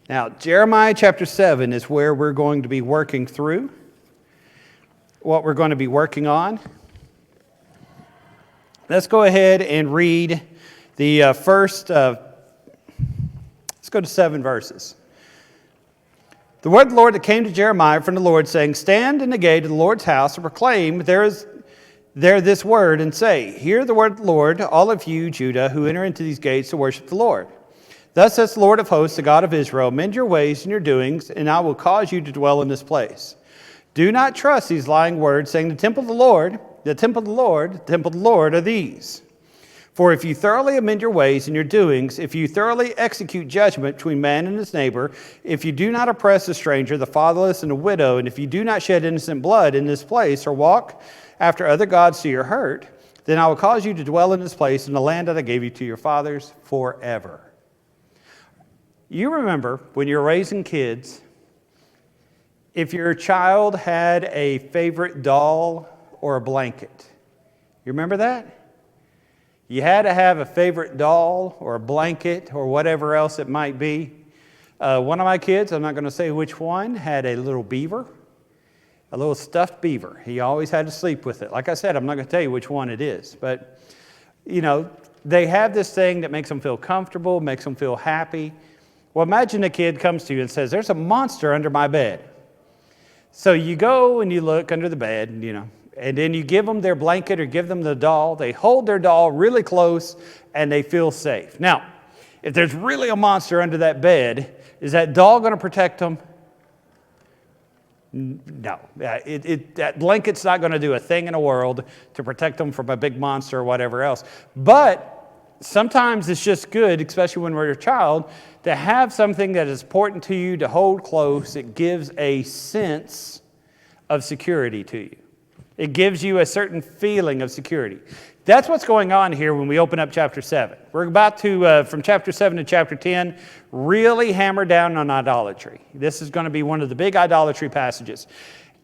Now, Jeremiah chapter 7 is where we're going to be working through, what we're going to be working on. Let's go ahead and read the let's go to 7 verses. The word of the Lord that came to Jeremiah from the Lord, saying, Stand in the gate of the Lord's house and proclaim there this word, and say, Hear the word of the Lord, all of you, Judah, who enter into these gates to worship the Lord. Thus says the Lord of hosts, the God of Israel, Mend your ways and your doings, and I will cause you to dwell in this place. Do not trust these lying words, saying, The temple of the Lord, the temple of the Lord, the temple of the Lord are these. For if you thoroughly amend your ways and your doings, if you thoroughly execute judgment between man and his neighbor, if you do not oppress the stranger, the fatherless, and the widow, and if you do not shed innocent blood in this place, or walk after other gods to your hurt, then I will cause you to dwell in this place in the land that I gave you to your fathers forever. You remember when you were raising kids, if your child had a favorite doll or a blanket. You remember that? You had to have a favorite doll or a blanket or whatever else it might be. One of my kids, I'm not going to say which one, had a little beaver, a little stuffed beaver. He always had to sleep with it. Like I said, I'm not going to tell you which one it is. But, they have this thing that makes them feel comfortable, makes them feel happy. Well, imagine a kid comes to you and says, There's a monster under my bed. So you go and you look under the bed, and then you give them their blanket or give them the doll. They hold their doll really close and they feel safe. Now, if there's really a monster under that bed, is that doll going to protect them? No. That blanket's not going to do a thing in the world to protect them from a big monster or whatever else. But sometimes it's just good, especially when we're a child, to have something that is important to you to hold close. It gives a sense of security to you. It gives you a certain feeling of security. That's what's going on here when we open up chapter 7. We're about to, from chapter 7 to chapter 10, really hammer down on idolatry. This is going to be one of the big idolatry passages.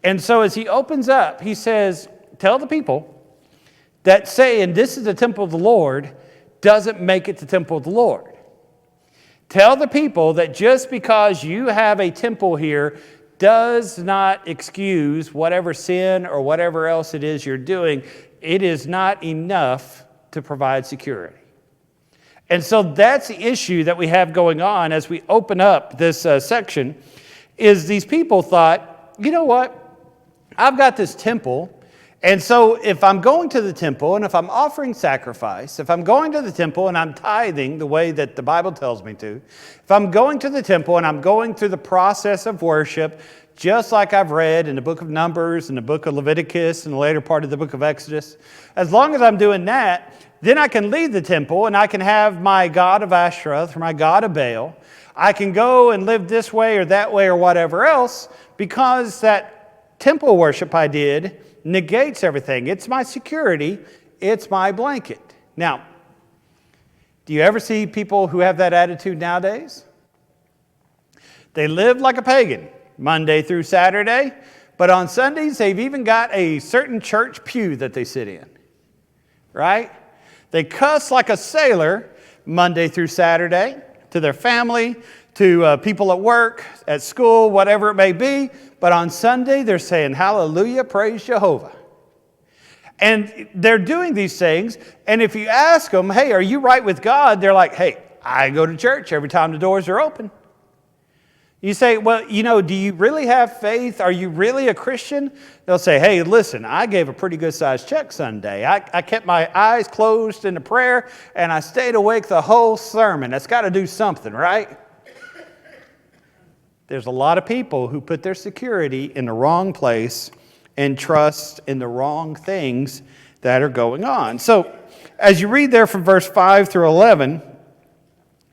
And so as he opens up, he says, Tell the people that saying this is the temple of the Lord doesn't make it the temple of the Lord. Tell the people that just because you have a temple here does not excuse whatever sin or whatever else it is you're doing. It is not enough to provide security. And so that's the issue that we have going on as we open up this section, is these people thought, you know what? I've got this temple. And so if I'm going to the temple and if I'm offering sacrifice, if I'm going to the temple and I'm tithing the way that the Bible tells me to, if I'm going to the temple and I'm going through the process of worship, just like I've read in the book of Numbers and the book of Leviticus and the later part of the book of Exodus, as long as I'm doing that, then I can leave the temple and I can have my god of Ashtoreth or my god of Baal. I can go and live this way or that way or whatever else, because that temple worship I did negates everything. It's my security. It's my blanket. Now, do you ever see people who have that attitude nowadays? They live like a pagan, Monday through Saturday, but on Sundays they've even got a certain church pew that they sit in, right? They cuss like a sailor Monday through Saturday to their family, to people at work, at school, whatever it may be. But on Sunday, they're saying, hallelujah, praise Jehovah. And they're doing these things. And if you ask them, hey, are you right with God? They're like, hey, I go to church every time the doors are open. You say, well, do you really have faith? Are you really a Christian? They'll say, hey, listen, I gave a pretty good sized check Sunday. I kept my eyes closed in the prayer and I stayed awake the whole sermon. That's got to do something, right? There's a lot of people who put their security in the wrong place and trust in the wrong things that are going on. So as you read there from verse 5 through 11,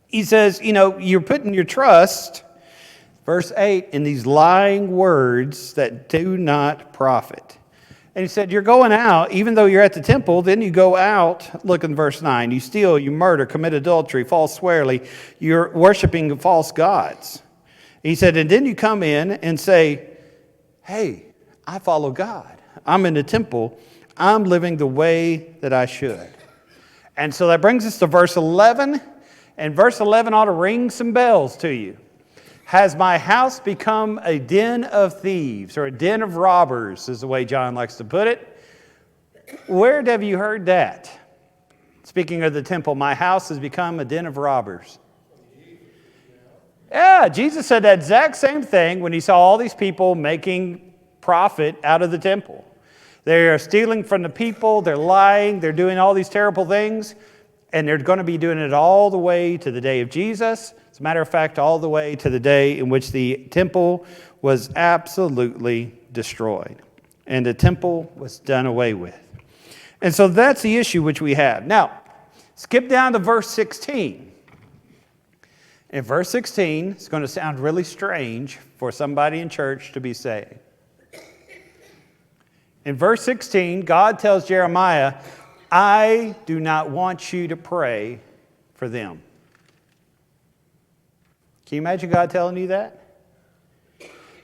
he says, you're putting your trust, verse 8, in these lying words that do not profit. And he said, you're going out, even though you're at the temple, then you go out, look in verse 9, you steal, you murder, commit adultery, false swearly, you're worshiping false gods. He said, and then you come in and say, hey, I follow God. I'm in the temple. I'm living the way that I should. And so that brings us to verse 11. And verse 11 ought to ring some bells to you. Has my house become a den of thieves, or a den of robbers, is the way John likes to put it? Where have you heard that? Speaking of the temple, my house has become a den of robbers. Yeah, Jesus said that exact same thing when he saw all these people making profit out of the temple. They are stealing from the people, they're lying, they're doing all these terrible things, and they're going to be doing it all the way to the day of Jesus. As a matter of fact, all the way to the day in which the temple was absolutely destroyed and the temple was done away with. And so that's the issue which we have. Now, skip down to verse 16. In verse 16, it's going to sound really strange for somebody in church to be saying. In verse 16, God tells Jeremiah, I do not want you to pray for them. Can you imagine God telling you that?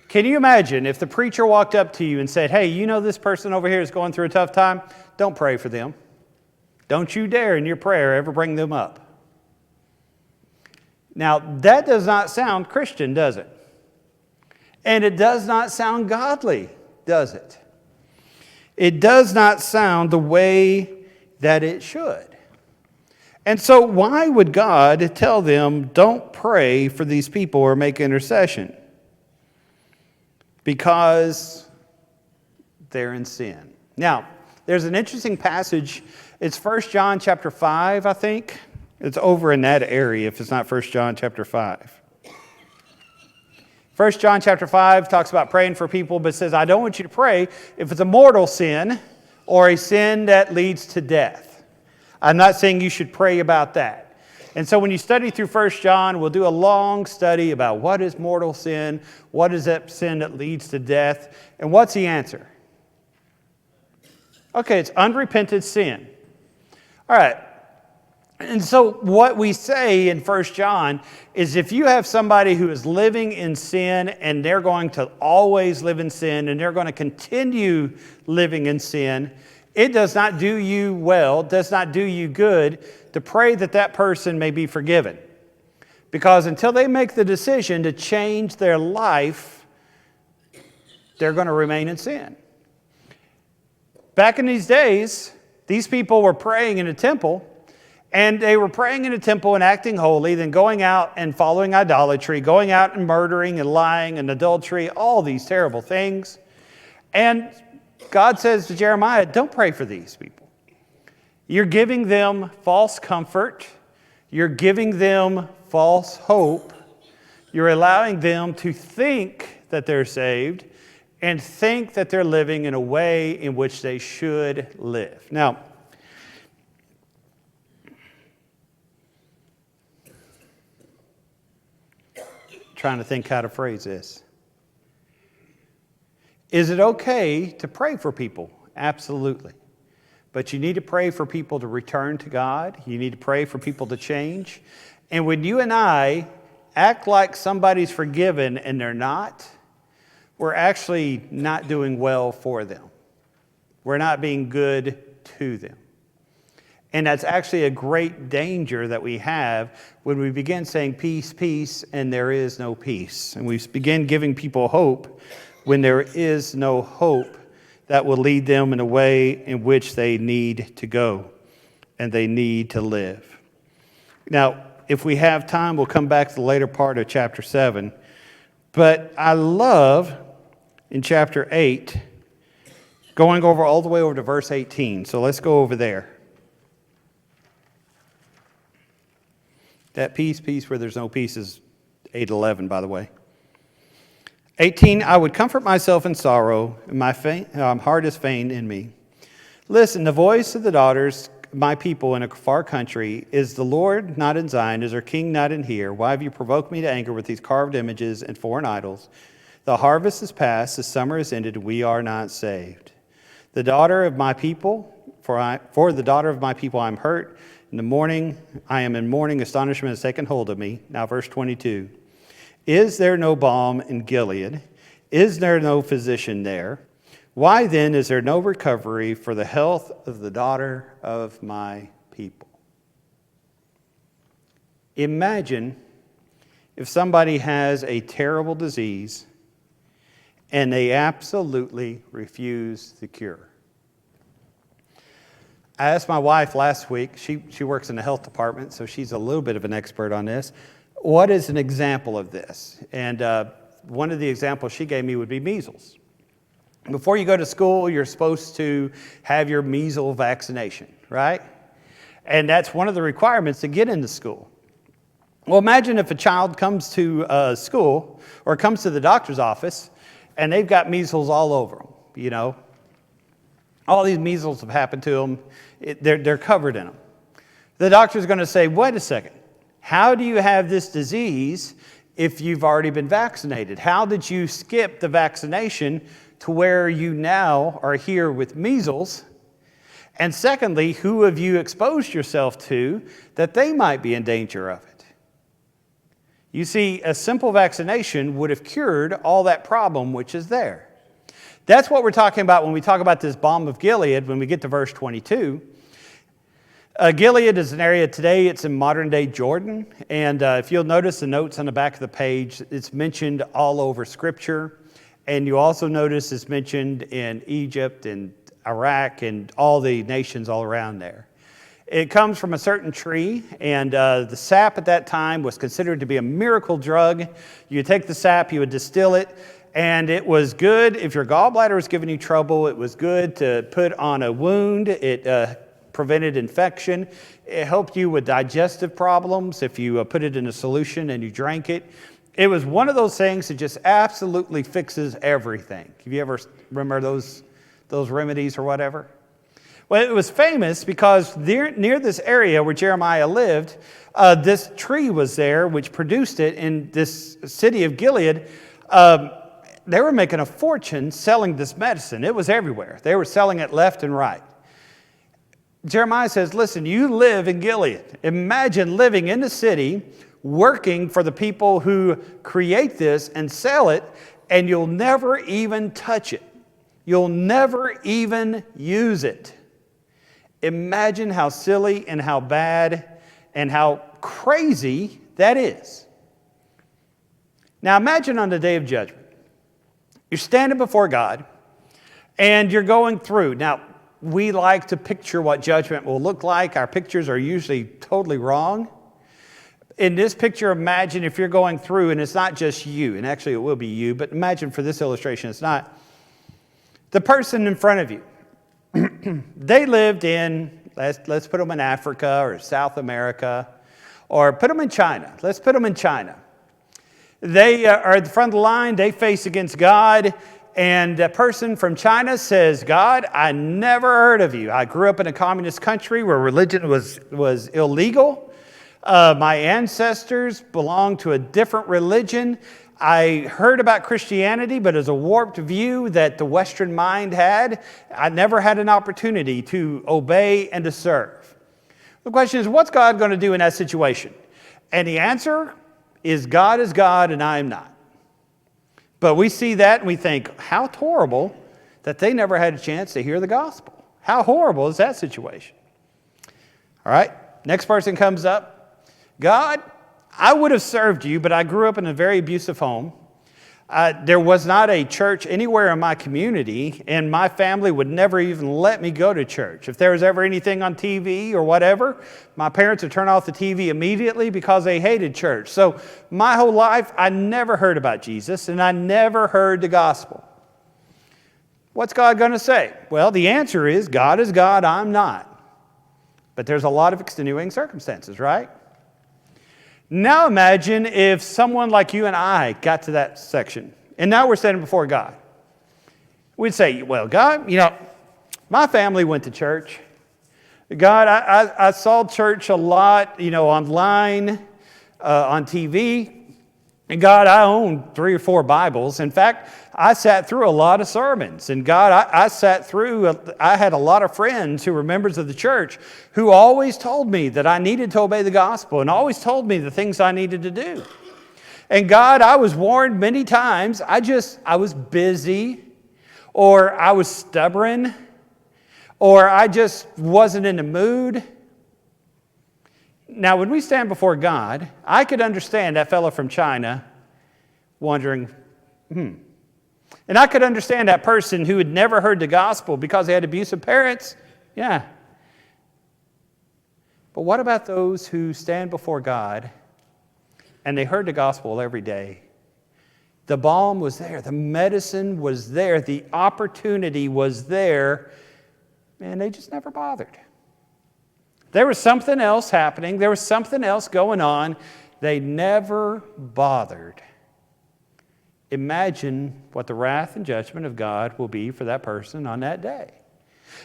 Can you imagine if the preacher walked up to you and said, hey, you know this person over here is going through a tough time? Don't pray for them. Don't you dare in your prayer ever bring them up. Now, that does not sound Christian, does it? And it does not sound godly, does it? It does not sound the way that it should. And so why would God tell them, don't pray for these people or make intercession? Because they're in sin. Now, there's an interesting passage. It's 1 John chapter 5, I think. It's over in that area if it's not 1 John chapter 5. 1 John chapter 5 talks about praying for people, but says, I don't want you to pray if it's a mortal sin or a sin that leads to death. I'm not saying you should pray about that. And so when you study through 1 John, we'll do a long study about what is mortal sin, what is that sin that leads to death, and what's the answer? Okay, it's unrepentant sin. All right. And so what we say in 1 John is if you have somebody who is living in sin and they're going to always live in sin and they're going to continue living in sin, it does not do you well, does not do you good to pray that that person may be forgiven. Because until they make the decision to change their life, they're going to remain in sin. Back in these days, these people were praying in a temple. And they were praying in a temple and acting holy, then going out and following idolatry, going out and murdering and lying and adultery, all these terrible things. And God says to Jeremiah, don't pray for these people. You're giving them false comfort. You're giving them false hope. You're allowing them to think that they're saved and think that they're living in a way in which they should live. Now, trying to think how to phrase this. Is it okay to pray for people? Absolutely. But you need to pray for people to return to God. You need to pray for people to change. And when you and I act like somebody's forgiven and they're not, we're actually not doing well for them. We're not being good to them. And that's actually a great danger that we have when we begin saying peace, peace, and there is no peace. And we begin giving people hope when there is no hope that will lead them in a way in which they need to go and they need to live. Now, if we have time, we'll come back to the later part of chapter 7. But I love in chapter 8 going over all the way over to verse 18. So let's go over there. That peace, peace where there's no peace is 8:11, by the way. 18, I would comfort myself in sorrow, and my heart is faint in me. Listen, the voice of the daughters, my people in a far country, is the Lord not in Zion? Is our king not in here? Why have you provoked me to anger with these carved images and foreign idols? The harvest is past, the summer is ended, we are not saved. The daughter of my people, for the daughter of my people I'm hurt. In the morning, I am in mourning, astonishment has taken hold of me. Now verse 22. Is there no balm in Gilead? Is there no physician there? Why then is there no recovery for the health of the daughter of my people? Imagine if somebody has a terrible disease and they absolutely refuse the cure? I asked my wife last week, she works in the health department, so she's a little bit of an expert on this. What is an example of this? And one of the examples she gave me would be measles. Before you go to school, you're supposed to have your measles vaccination, right? And that's one of the requirements to get into school. Well, imagine if a child comes to school or comes to the doctor's office and they've got measles all over them, you know. All these measles have happened to them. They're covered in them. The doctor's going to say, wait a second, how do you have this disease if you've already been vaccinated? How did you skip the vaccination to where you now are here with measles? And secondly, who have you exposed yourself to that they might be in danger of it? You see, a simple vaccination would have cured all that problem which is there. That's what we're talking about when we talk about this Balm of Gilead when we get to verse 22. Gilead is an area today, it's in modern-day Jordan. And if you'll notice the notes on the back of the page, it's mentioned all over Scripture. And you also notice it's mentioned in Egypt and Iraq and all the nations all around there. It comes from a certain tree, and the sap at that time was considered to be a miracle drug. You would take the sap, you would distill it, and it was good if your gallbladder was giving you trouble. It was good to put on a wound. It prevented infection. It helped you with digestive problems if you put it in a solution and you drank it. It was one of those things that just absolutely fixes everything. Have you ever remember those remedies or whatever? Well, it was famous because near this area where Jeremiah lived, this tree was there which produced it in this city of Gilead. They were making a fortune selling this medicine. It was everywhere. They were selling it left and right. Jeremiah says, listen, you live in Gilead. Imagine living in the city, working for the people who create this and sell it, and you'll never even touch it. You'll never even use it. Imagine how silly and how bad and how crazy that is. Now imagine on the day of judgment. You're standing before God and you're going through. Now, we like to picture what judgment will look like. Our pictures are usually totally wrong. In this picture, imagine if you're going through, and it's not just you, and actually it will be you, but imagine for this illustration, it's not. The person in front of you, they lived in, let's put them in Africa or South America, or put them in China. Let's put them in China. They are at the front of the line, they face against God, and a person from China says, God, I never heard of you. I grew up in a communist country where religion was illegal. My ancestors belonged to a different religion. I heard about Christianity, but as a warped view that the Western mind had, I never had an opportunity to obey and to serve. The question is, what's God going to do in that situation? And the answer is God and I am not. But we see that and we think, how horrible that they never had a chance to hear the gospel. How horrible is that situation? All right, next person comes up. God, I would have served you, but I grew up in a very abusive home. There was not a church anywhere in my community, and my family would never even let me go to church. If there was ever anything on TV or whatever, my parents would turn off the TV immediately because they hated church. So my whole life, I never heard about Jesus, and I never heard the gospel. What's God going to say? Well, the answer is God, I'm not. But there's a lot of extenuating circumstances, right? Now imagine if someone like you and I got to that section, and now we're standing before God. We'd say, well, God, my family went to church. God, I saw church a lot, online, on TV. And God, I own 3 or 4 Bibles. In fact, I sat through a lot of sermons. And God, I had a lot of friends who were members of the church who always told me that I needed to obey the gospel and always told me the things I needed to do. And God, I was warned many times. I was busy, or I was stubborn, or I just wasn't in the mood. Now, when we stand before God, I could understand that fellow from China wondering, And I could understand that person who had never heard the gospel because they had abusive parents. Yeah. But what about those who stand before God and they heard the gospel every day? The balm was there. The medicine was there. The opportunity was there. And they just never bothered. There was something else happening. There was something else going on. They never bothered. Imagine what the wrath and judgment of God will be for that person on that day.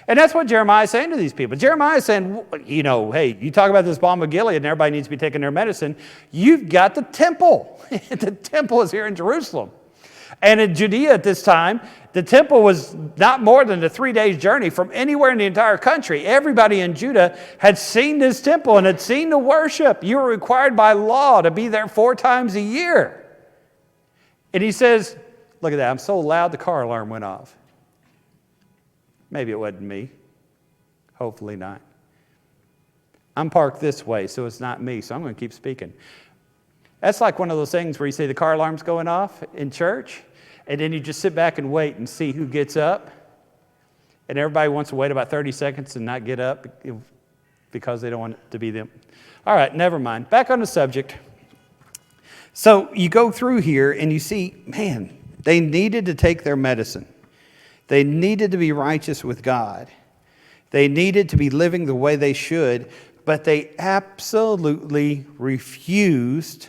And that's what Jeremiah is saying to these people. Jeremiah is saying, hey, you talk about this Balm of Gilead and everybody needs to be taking their medicine. You've got the temple. The temple is here in Jerusalem. And in Judea at this time, the temple was not more than a 3-day journey from anywhere in the entire country. Everybody in Judah had seen this temple and had seen the worship. You were required by law to be there 4 times a year. And he says, look at that, I'm so loud the car alarm went off. Maybe it wasn't me. Hopefully not. I'm parked this way, so it's not me, so I'm going to keep speaking. That's like one of those things where you say the car alarm's going off in church, and then you just sit back and wait and see who gets up. And everybody wants to wait about 30 seconds and not get up because they don't want it to be them. All right, never mind. Back on the subject. So you go through here and you see, man, they needed to take their medicine. They needed to be righteous with God. They needed to be living the way they should, but they absolutely refused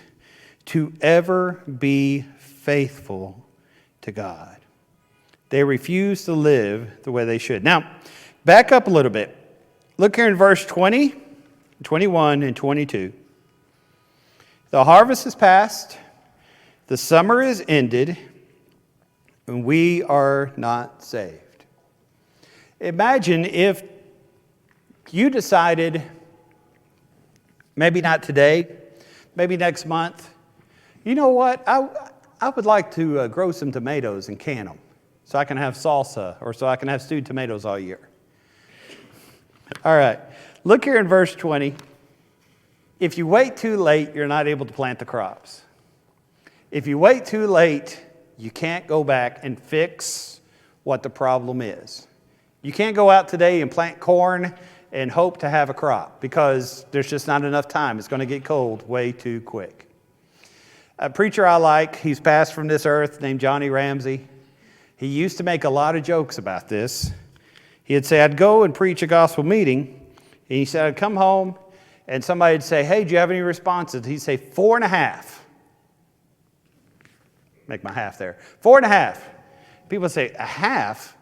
to ever be faithful to God. They refused to live the way they should. Now, back up a little bit. Look here in verse 20, 21, and 22. The harvest is past, the summer is ended, and we are not saved. Imagine if you decided, maybe not today, maybe next month, you know what, I would like to grow some tomatoes and can them so I can have salsa or so I can have stewed tomatoes all year. All right, look here in verse 20. If you wait too late, you're not able to plant the crops. If you wait too late, you can't go back and fix what the problem is. You can't go out today and plant corn and hope to have a crop because there's just not enough time. It's going to get cold way too quick. A preacher I like, he's passed from this earth, named Johnny Ramsey. He used to make a lot of jokes about this. He'd say, I'd go and preach a gospel meeting, and he said, I'd come home, and somebody would say, hey, do you have any responses? He'd say, 4.5. Make my half there. 4.5. People would say, a half?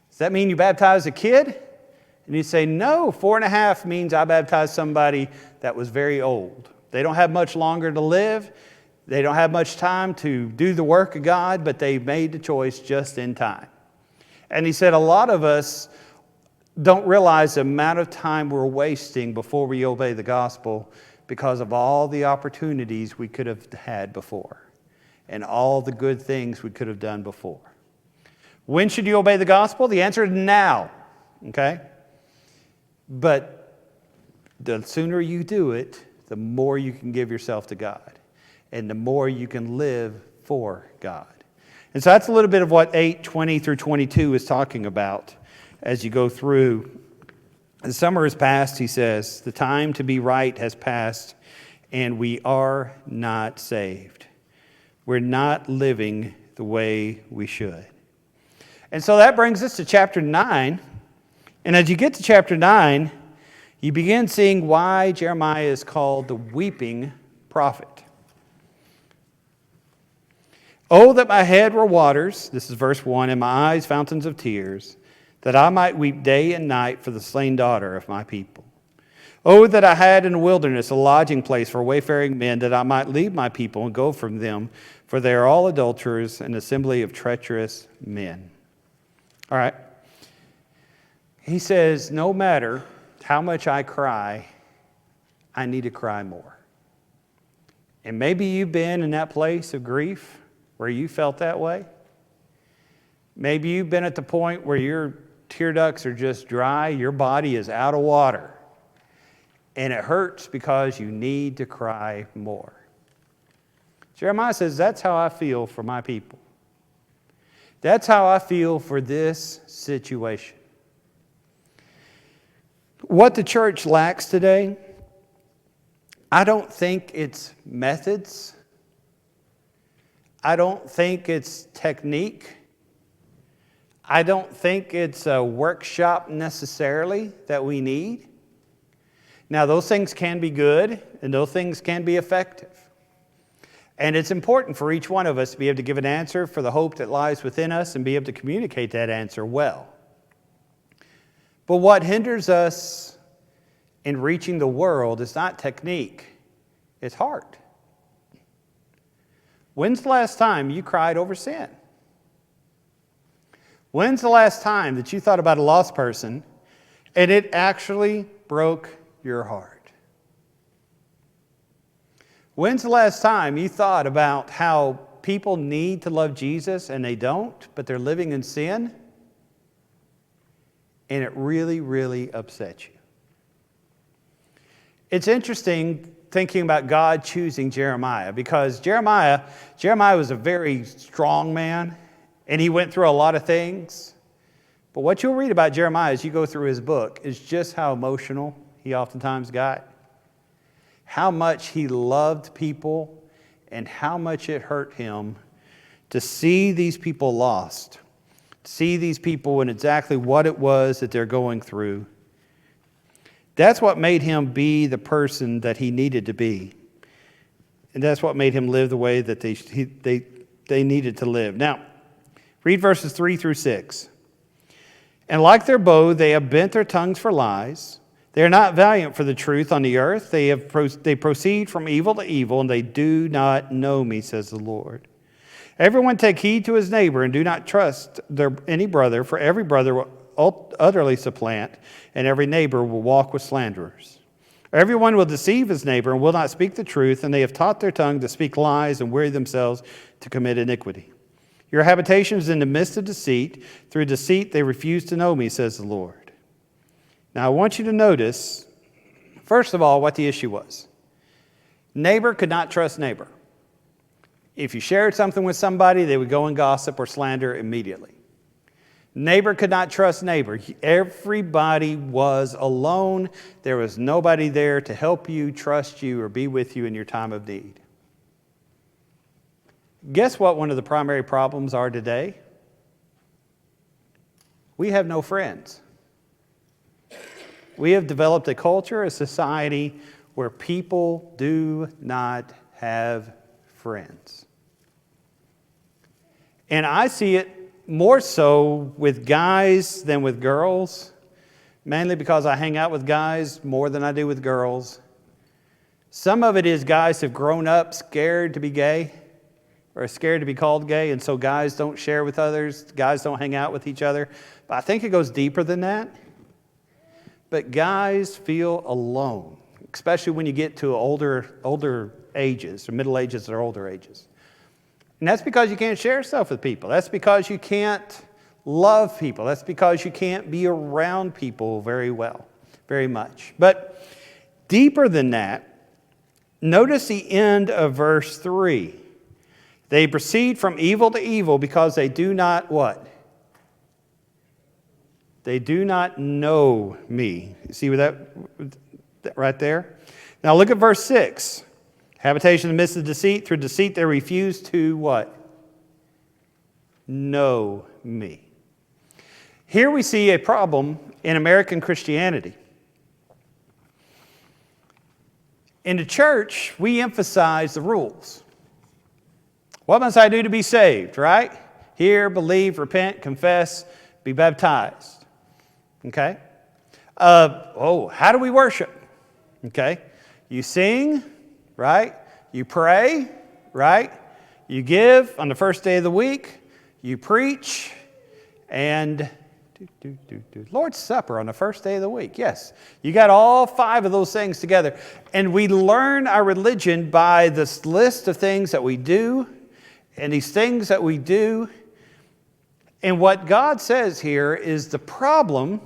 Does that mean you baptized a kid? And you say, no, 4.5 means I baptized somebody that was very old. They don't have much longer to live. They don't have much time to do the work of God, but they made the choice just in time. And he said, a lot of us don't realize the amount of time we're wasting before we obey the gospel because of all the opportunities we could have had before and all the good things we could have done before. When should you obey the gospel? The answer is now, okay? But the sooner you do it, the more you can give yourself to God and the more you can live for God. And so that's a little bit of what 8:20 through 22 is talking about as you go through. The summer is past, he says. The time to be right has passed, and we are not saved. We're not living the way we should. And so that brings us to chapter 9. And as you get to chapter 9, you begin seeing why Jeremiah is called the weeping prophet. Oh, that my head were waters, this is verse 1, and my eyes fountains of tears, that I might weep day and night for the slain daughter of my people. Oh, that I had in the wilderness a lodging place for wayfaring men, that I might leave my people and go from them, for they are all adulterers, an assembly of treacherous men. All right. He says, no matter how much I cry, I need to cry more. And maybe you've been in that place of grief where you felt that way. Maybe you've been at the point where your tear ducts are just dry, your body is out of water. And it hurts because you need to cry more. Jeremiah says, that's how I feel for my people. That's how I feel for this situation. What the church lacks today, I don't think it's methods. I don't think it's technique. I don't think it's a workshop necessarily that we need. Now, those things can be good, and those things can be effective. And it's important for each one of us to be able to give an answer for the hope that lies within us and be able to communicate that answer well. But what hinders us in reaching the world is not technique, it's heart. When's the last time you cried over sin? When's the last time that you thought about a lost person and it actually broke your heart? When's the last time you thought about how people need to love Jesus and they don't, but they're living in sin? And it really, really upsets you. It's interesting thinking about God choosing Jeremiah, because Jeremiah was a very strong man, and he went through a lot of things. But what you'll read about Jeremiah as you go through his book is just how emotional he oftentimes got, how much he loved people, and how much it hurt him to see these people lost, see these people and exactly what it was that they're going through. That's what made him be the person that he needed to be. And that's what made him live the way that they needed to live. Now, read verses 3 through 6. And like their bow, they have bent their tongues for lies. They are not valiant for the truth on the earth. They proceed from evil to evil, and they do not know me, says the Lord. Everyone take heed to his neighbor, and do not trust any brother, for every brother will utterly supplant, and every neighbor will walk with slanderers. Everyone will deceive his neighbor and will not speak the truth, and they have taught their tongue to speak lies and weary themselves to commit iniquity. Your habitation is in the midst of deceit. Through deceit they refuse to know me, says the Lord. Now I want you to notice, first of all, what the issue was. Neighbor could not trust neighbor. If you shared something with somebody, they would go and gossip or slander immediately. Neighbor could not trust neighbor. Everybody was alone. There was nobody there to help you, trust you, or be with you in your time of need. Guess what one of the primary problems are today? We have no friends. We have developed a culture, a society where people do not have friends. And I see it more so with guys than with girls, mainly because I hang out with guys more than I do with girls. Some of it is guys have grown up scared to be gay or scared to be called gay, and so guys don't share with others, guys don't hang out with each other. But I think it goes deeper than that. But guys feel alone, especially when you get to older ages, or middle ages or older ages. And that's because you can't share stuff with people. That's because you can't love people. That's because you can't be around people very well, very much. But deeper than that, notice the end of verse 3. They proceed from evil to evil because they do not what? They do not know me. See that right there? Now look at verse 6. Habitation in the midst of deceit. Through deceit they refuse to what? Know me. Here we see a problem in American Christianity. In the church, we emphasize the rules. What must I do to be saved, right? Hear, believe, repent, confess, be baptized. Okay? How do we worship? Okay? You sing, right? You pray, right? You give on the first day of the week. You preach. And Lord's Supper on the first day of the week. Yes. You got all 5 of those things together. And we learn our religion by this list of things that we do. And these things that we do. And what God says here is the problem,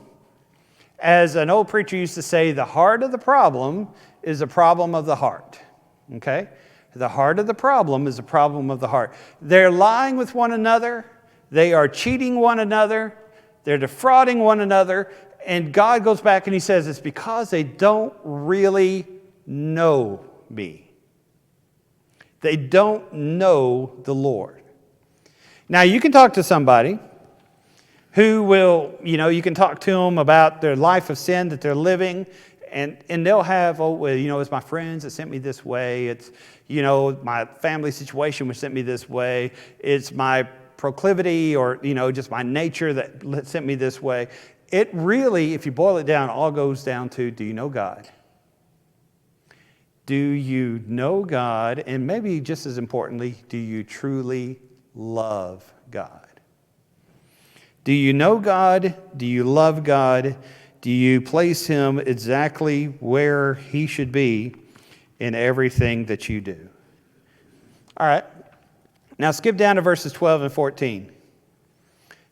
As an old preacher used to say, the heart of the problem is a problem of the heart. Okay? The heart of the problem is a problem of the heart. They're lying with one another. They are cheating one another. They're defrauding one another. And God goes back and he says, it's because they don't really know me. They don't know the Lord. Now, you can talk to somebody who will, you can talk to them about their life of sin that they're living, and they'll have, it's my friends that sent me this way. It's, my family situation which sent me this way. It's my proclivity or, just my nature that sent me this way. It really, if you boil it down, all goes down to, do you know God? Do you know God? And maybe just as importantly, do you truly love God? Do you know God? Do you love God? Do you place him exactly where he should be in everything that you do? All right. Now skip down to verses 12 and 14.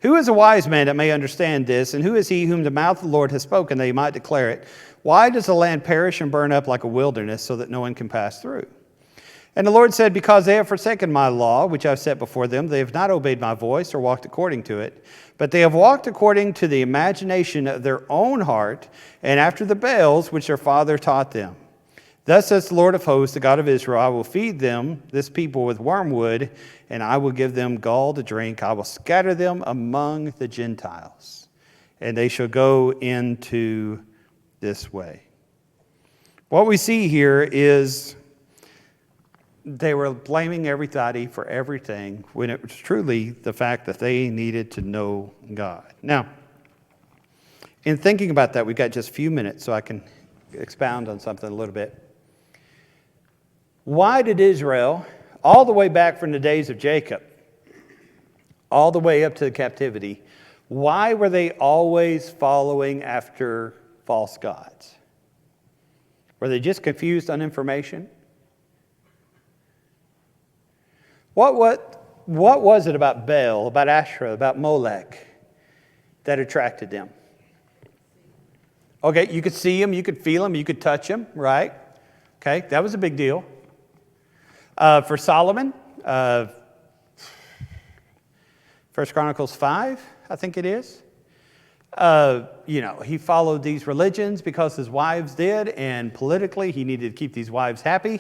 Who is a wise man that may understand this? And who is he whom the mouth of the Lord has spoken that he might declare it? Why does the land perish and burn up like a wilderness so that no one can pass through? And the Lord said, because they have forsaken my law, which I have set before them, they have not obeyed my voice or walked according to it, but they have walked according to the imagination of their own heart and after the Baals which their father taught them. Thus says the Lord of hosts, the God of Israel, I will feed them, this people, with wormwood, and I will give them gall to drink. I will scatter them among the Gentiles, and they shall go into this way. What we see here is they were blaming everybody for everything when it was truly the fact that they needed to know God. Now, in thinking about that, we've got just a few minutes so I can expound on something a little bit. Why did Israel, all the way back from the days of Jacob, all the way up to the captivity, why were they always following after false gods? Were they just confused on information? What was it about Baal, about Asherah, about Molech that attracted them? Okay, you could see them, you could feel them, you could touch them, right? Okay, that was a big deal. For Solomon, 1 Chronicles 5, I think it is. He followed these religions because his wives did, and politically he needed to keep these wives happy.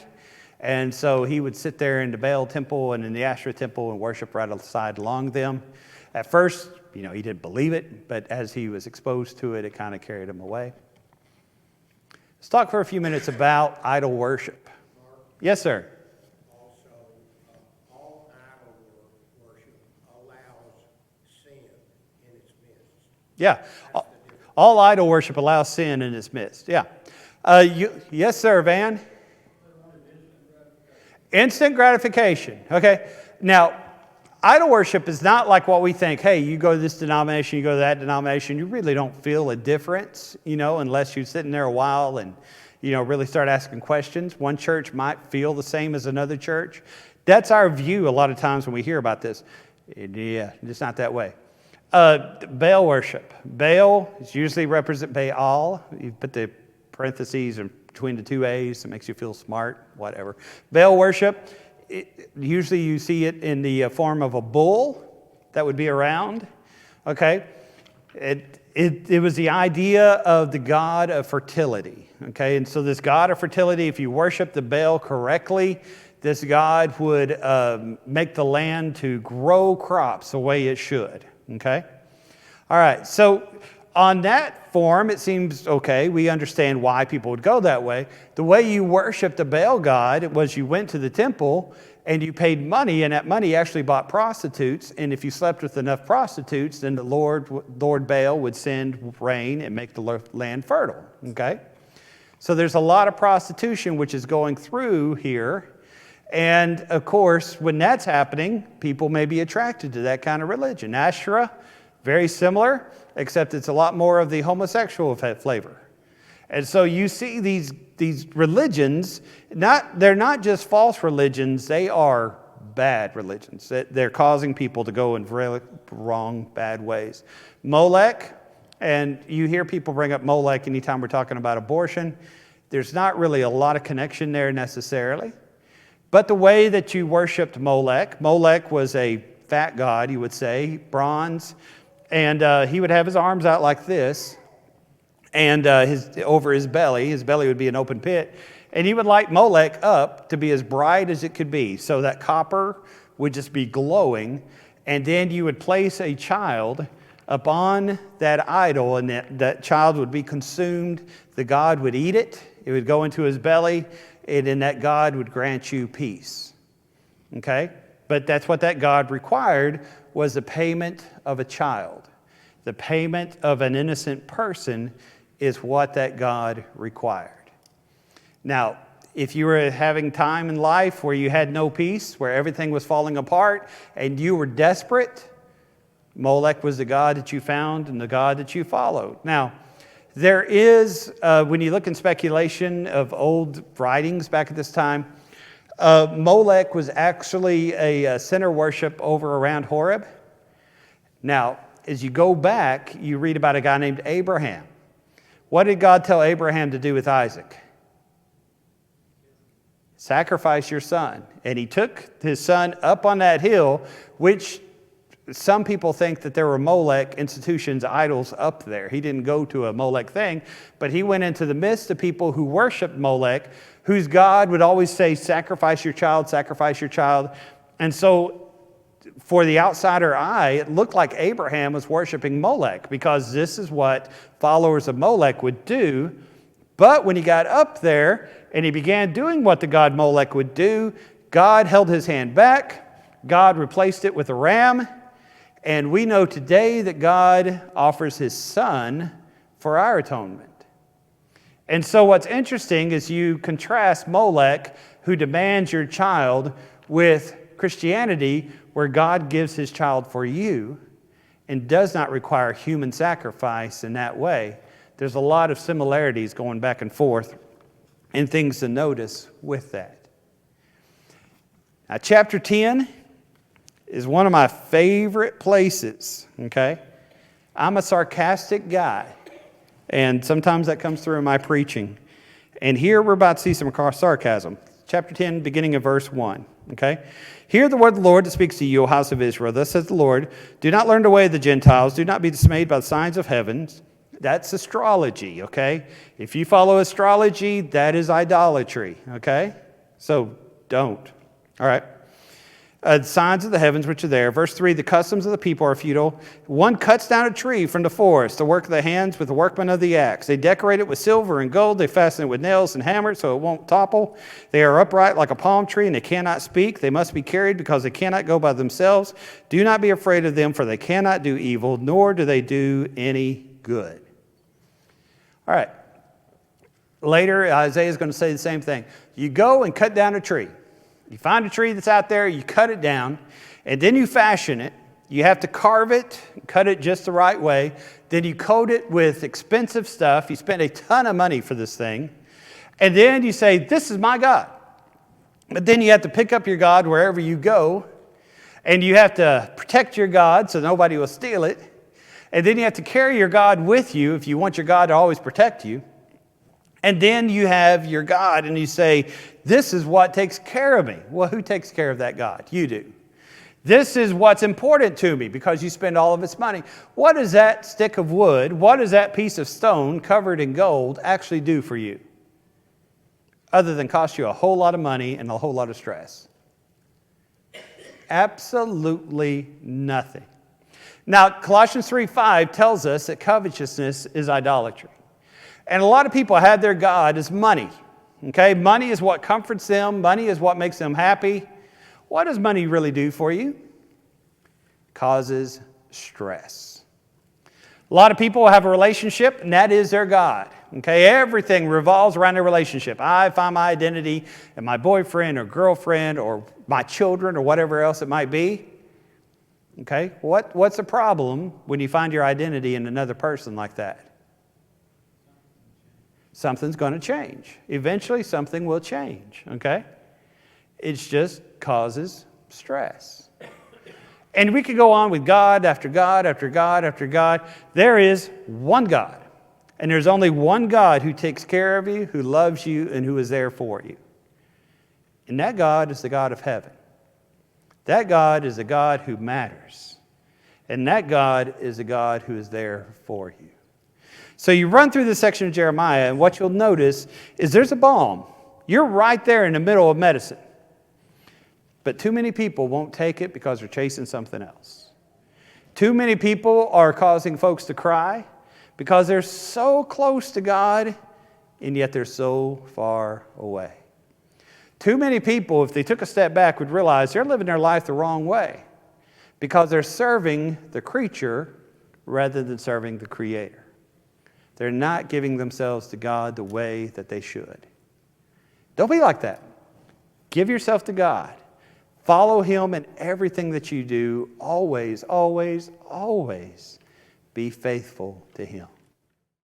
And so he would sit there in the Baal temple and in the Asherah temple and worship right aside along them. At first, he didn't believe it, but as he was exposed to it, it kind of carried him away. Let's talk for a few minutes about idol worship. Mark, Yes, sir. also, all idol worship allows sin in its midst. Yeah. All idol worship allows sin in its midst. Yeah. Yes, sir, Van. Instant gratification. Okay. Now, idol worship is not like what we think. Hey, you go to this denomination, you go to that denomination. You really don't feel a difference, unless you're sitting there a while and, really start asking questions. One church might feel the same as another church. That's our view a lot of times when we hear about this. Yeah, it's not that way. Baal worship. Baal is usually represent Baal. You put the parentheses in between the two A's. It makes you feel smart, whatever. Baal worship, usually you see it in the form of a bull that would be around. Okay? It was the idea of the god of fertility. Okay? And so this god of fertility, if you worship the Baal correctly, this god would make the land to grow crops the way it should. Okay? All right. So on that form, it seems okay. We understand why people would go that way. The way you worship the Baal god was you went to the temple and you paid money, and that money actually bought prostitutes. And if you slept with enough prostitutes, then the Lord Baal would send rain and make the land fertile. Okay? So there's a lot of prostitution which is going through here. And of course, when that's happening, people may be attracted to that kind of religion. Asherah, very similar, except it's a lot more of the homosexual flavor. And so you see these religions, they're not just false religions, they are bad religions. They're causing people to go in really wrong, bad ways. Molech, And you hear people bring up Molech anytime we're talking about abortion. There's not really a lot of connection there necessarily. But the way that you worshiped Molech was a fat god, you would say, bronze. And he would have his arms out like this. And over his belly would be an open pit. And he would light Molech up to be as bright as it could be. So that copper would just be glowing. And then you would place a child upon that idol, and that child would be consumed. The god would eat it. It would go into his belly, and then that god would grant you peace. Okay? But that's what that god required, was the payment of a child. The payment of an innocent person is what that god required. Now, if you were having time in life where you had no peace, where everything was falling apart, and you were desperate, Molech was the god that you found and the god that you followed. Now, there is, when you look in speculation of old writings back at this time, Molech was actually a center worship over around Horeb. Now, as you go back, you read about a guy named Abraham. What did God tell Abraham to do with Isaac? Sacrifice your son. And he took his son up on that hill, which some people think that there were Molech institutions, idols up there. He didn't go to a Molech thing, but he went into the midst of people who worshiped Molech, whose God would always say, sacrifice your child, sacrifice your child. And so for the outsider eye, it looked like Abraham was worshiping Molech, because this is what followers of Molech would do. But when he got up there and he began doing what the god Molech would do, God held his hand back. God replaced it with a ram. And we know today that God offers his son for our atonement. And so what's interesting is you contrast Molech, who demands your child, with Christianity, where God gives his child for you and does not require human sacrifice in that way. There's a lot of similarities going back and forth and things to notice with that. Now, chapter 10 is one of my favorite places, okay? I'm a sarcastic guy, and sometimes that comes through in my preaching. And here we're about to see some sarcasm. Chapter 10, beginning of verse 1, okay? Hear the word of the Lord that speaks to you, O house of Israel. Thus says the Lord, do not learn the way of the Gentiles. Do not be dismayed by the signs of heavens. That's astrology, okay? If you follow astrology, that is idolatry, okay? So don't, all right? The signs of the heavens which are there. Verse 3, the customs of the people are futile. One cuts down a tree from the forest, the work of the hands with the workman of the axe. They decorate it with silver and gold. They fasten it with nails and hammers so it won't topple. They are upright like a palm tree, and they cannot speak. They must be carried because they cannot go by themselves. Do not be afraid of them, for they cannot do evil, nor do they do any good. All right. Later, Isaiah is going to say the same thing. You go and cut down a tree. You find a tree that's out there, you cut it down, and then you fashion it. You have to carve it, cut it just the right way. Then you coat it with expensive stuff. You spend a ton of money for this thing. And then you say, this is my God. But then you have to pick up your God wherever you go. And you have to protect your God so nobody will steal it. And then you have to carry your God with you if you want your God to always protect you. And then you have your God and you say, this is what takes care of me. Well, who takes care of that God? You do. This is what's important to me because you spend all of its money. What does that stick of wood, what does that piece of stone covered in gold actually do for you? Other than cost you a whole lot of money and a whole lot of stress. Absolutely nothing. Now, Colossians 3:5 tells us that covetousness is idolatry. And a lot of people have their God as money. Okay, money is what comforts them. Money is what makes them happy. What does money really do for you? Causes stress. A lot of people have a relationship, and that is their God. Okay, everything revolves around their relationship. I find my identity in my boyfriend or girlfriend or my children or whatever else it might be. Okay, what's the problem when you find your identity in another person like that? Something's going to change. Eventually, something will change, okay? It just causes stress. And we could go on with God after God after God after God. There is one God. And there's only one God who takes care of you, who loves you, and who is there for you. And that God is the God of heaven. That God is a God who matters. And that God is a God who is there for you. So you run through this section of Jeremiah, and what you'll notice is there's a balm. You're right there in the middle of medicine. But too many people won't take it because they're chasing something else. Too many people are causing folks to cry because they're so close to God, and yet they're so far away. Too many people, if they took a step back, would realize they're living their life the wrong way because they're serving the creature rather than serving the Creator. They're not giving themselves to God the way that they should. Don't be like that. Give yourself to God. Follow Him in everything that you do. Always, always, always be faithful to Him.